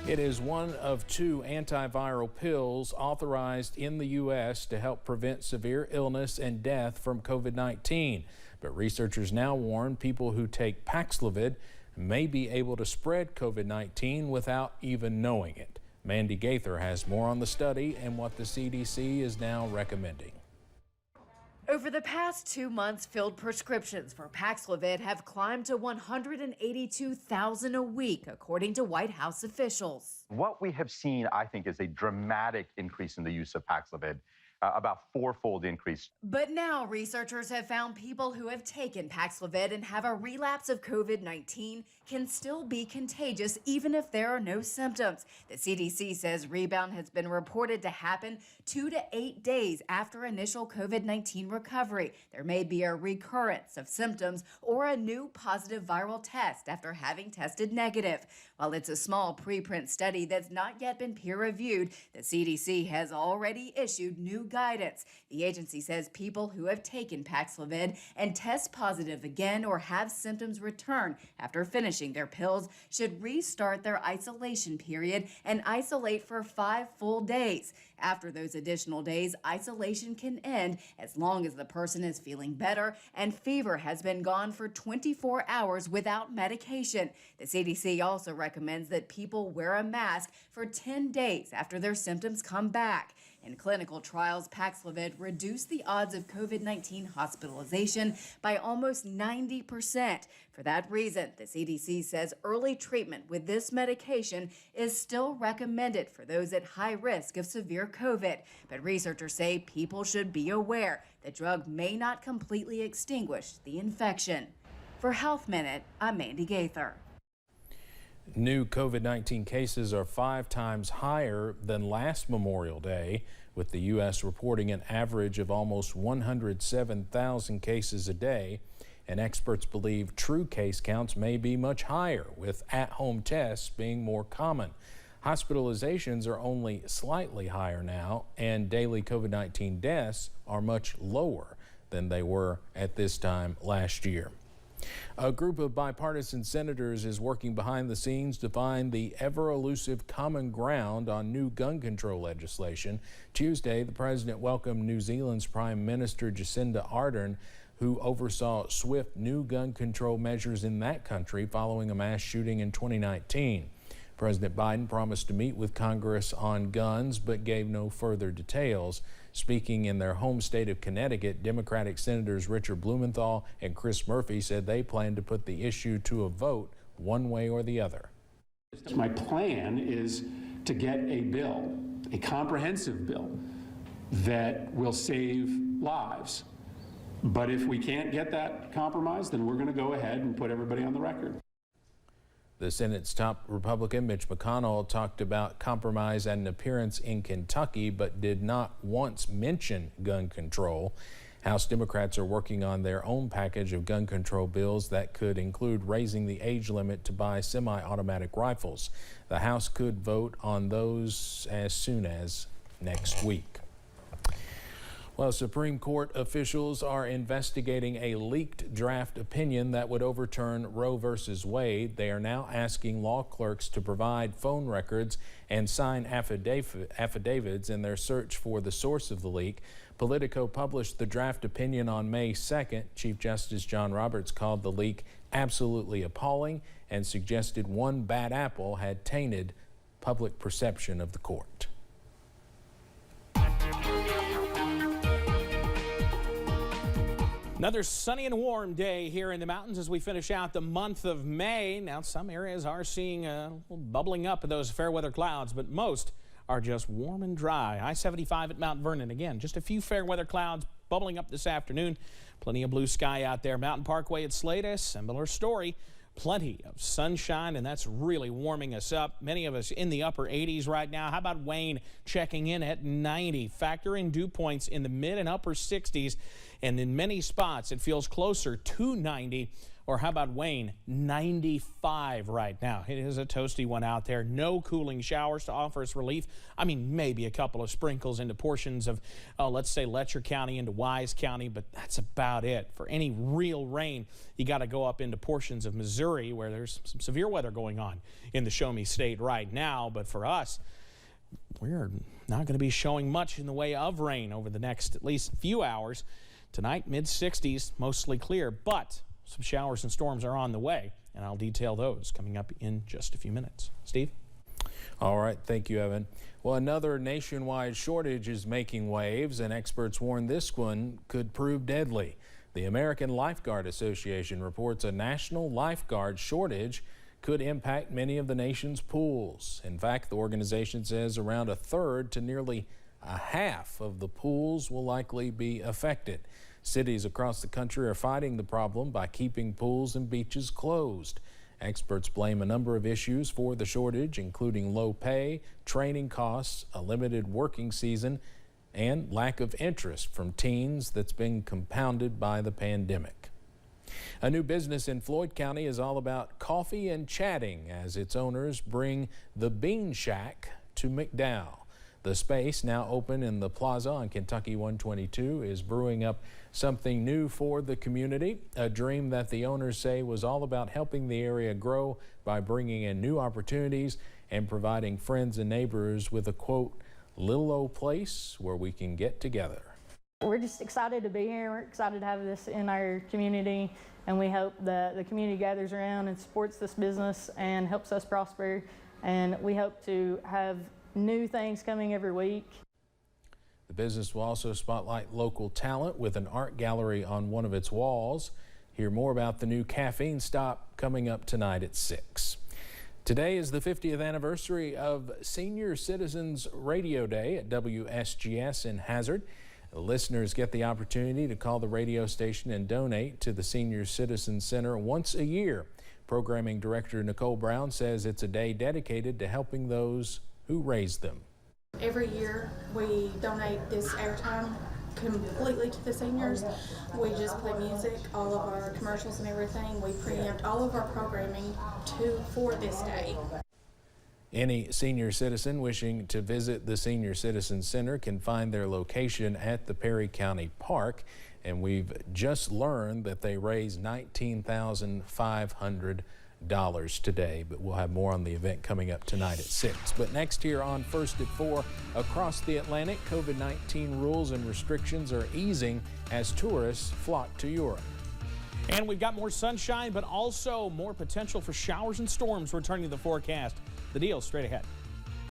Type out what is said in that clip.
It is one of 2 antiviral pills authorized in the U.S. to help prevent severe illness and death from COVID-19. But researchers now warn people who take Paxlovid may be able to spread COVID-19 without even knowing it. Mandy Gaither has more on the study and what the CDC is now recommending. Over the past 2 months, filled prescriptions for Paxlovid have climbed to 182,000 a week, according to White House officials. What we have seen, I think, is a dramatic increase in the use of Paxlovid. About 4-fold increase. But now researchers have found people who have taken Paxlovid and have a relapse of COVID-19 can still be contagious even if there are no symptoms. The CDC says rebound has been reported to happen 2 to 8 days after initial COVID-19 recovery. There may be a recurrence of symptoms or a new positive viral test after having tested negative. While it's a small preprint study that's not yet been peer-reviewed, the CDC has already issued new guidance. The agency says people who have taken Paxlovid and test positive again or have symptoms return after finishing their pills should restart their isolation period and isolate for 5 full days. After those additional days, isolation can end as long as the person is feeling better and fever has been gone for 24 hours without medication. The CDC also recommends that people wear a mask for 10 days after their symptoms come back. In clinical trials, Paxlovid reduced the odds of COVID-19 hospitalization by almost 90%. For that reason, the CDC says early treatment with this medication is still recommended for those at high risk of severe COVID. But researchers say people should be aware the drug may not completely extinguish the infection. For Health Minute, I'm Mandy Gaither. New COVID-19 cases are 5 times higher than last Memorial Day, with the U.S. reporting an average of almost 107,000 cases a day. And experts believe true case counts may be much higher, with at-home tests being more common. Hospitalizations are only slightly higher now, and daily COVID-19 deaths are much lower than they were at this time last year. A group of bipartisan senators is working behind the scenes to find the ever-elusive common ground on new gun control legislation. Tuesday, the president welcomed New Zealand's Prime Minister Jacinda Ardern, who oversaw swift new gun control measures in that country following a mass shooting in 2019. President Biden promised to meet with Congress on guns, but gave no further details. Speaking in their home state of Connecticut, Democratic Senators Richard Blumenthal and Chris Murphy said they plan to put the issue to a vote one way or the other. My plan is to get a bill, a comprehensive bill, that will save lives. But if we can't get that compromise, then we're going to go ahead and put everybody on the record. The Senate's top Republican, Mitch McConnell, talked about compromise at an appearance in Kentucky, but did not once mention gun control. House Democrats are working on their own package of gun control bills that could include raising the age limit to buy semi-automatic rifles. The House could vote on those as soon as next week. Well, Supreme Court officials are investigating a leaked draft opinion that would overturn Roe v. Wade. They are now asking law clerks to provide phone records and sign affidavits in their search for the source of the leak. Politico published the draft opinion on May 2nd. Chief Justice John Roberts called the leak absolutely appalling and suggested one bad apple had tainted public perception of the court. Another sunny and warm day here in the mountains as we finish out the month of May. Now, some areas are seeing a little bubbling up of those fair weather clouds, but most are just warm and dry. I-75 at Mount Vernon, again, just a few fair weather clouds bubbling up this afternoon. Plenty of blue sky out there. Mountain Parkway at Slata, similar story. Plenty of sunshine, and that's really warming us up. Many of us in the upper 80s right now. How about Wayne checking in at 90? Factor in dew points in the mid and upper 60s, and in many spots it feels closer to 90 Or how about Wayne, 95 right now. It is a toasty one out there. No cooling showers to offer us relief. I mean, maybe a couple of sprinkles into portions of, let's say, Letcher County into Wise County, but that's about it. For any real rain, you got to go up into portions of Missouri where there's some severe weather going on in the Show Me State right now. But for us, we're not going to be showing much in the way of rain over the next at least few hours. Tonight, mid-60s, mostly clear, but some showers and storms are on the way, and I'll detail those coming up in just a few minutes. Steve? All right, thank you, Evan. Well, another nationwide shortage is making waves, and experts warn this one could prove deadly. The American Lifeguard Association reports a national lifeguard shortage could impact many of the nation's pools. In fact, the organization says around a third to nearly a half of the pools will likely be affected. Cities across the country are fighting the problem by keeping pools and beaches closed. Experts blame a number of issues for the shortage, including low pay, training costs, a limited working season, and lack of interest from teens that's been compounded by the pandemic. A new business in Floyd County is all about coffee and chatting as its owners bring the Bean Shack to McDowell. The space, now open in the plaza on Kentucky 122, is brewing up something new for the community, a dream that the owners say was all about helping the area grow by bringing in new opportunities and providing friends and neighbors with a, quote, little old place where we can get together. We're just excited to be here. We're excited to have this in our community, and we hope that the community gathers around and supports this business and helps us prosper, and we hope to have new things coming every week. The business will also spotlight local talent with an art gallery on one of its walls. Hear more about the new caffeine stop coming up tonight at 6. Today is the 50th anniversary of Senior Citizens Radio Day at WSGS in Hazard. Listeners get the opportunity to call the radio station and donate to the Senior Citizen Center once a year. Programming Director Nicole Brown says it's a day dedicated to helping those who raised them. Every year we donate this airtime completely to the seniors. We just play music, all of our commercials and everything. We preempt all of our programming for this day. Any senior citizen wishing to visit the Senior Citizen Center can find their location at the Perry County Park, and we've just learned that they raised $19,500 today, but we'll have more on the event coming up tonight at 6. But next here on First at 4, across the Atlantic, COVID-19 rules and restrictions are easing as tourists flock to Europe. And we've got more sunshine, but also more potential for showers and storms returning to the forecast. The deal straight ahead.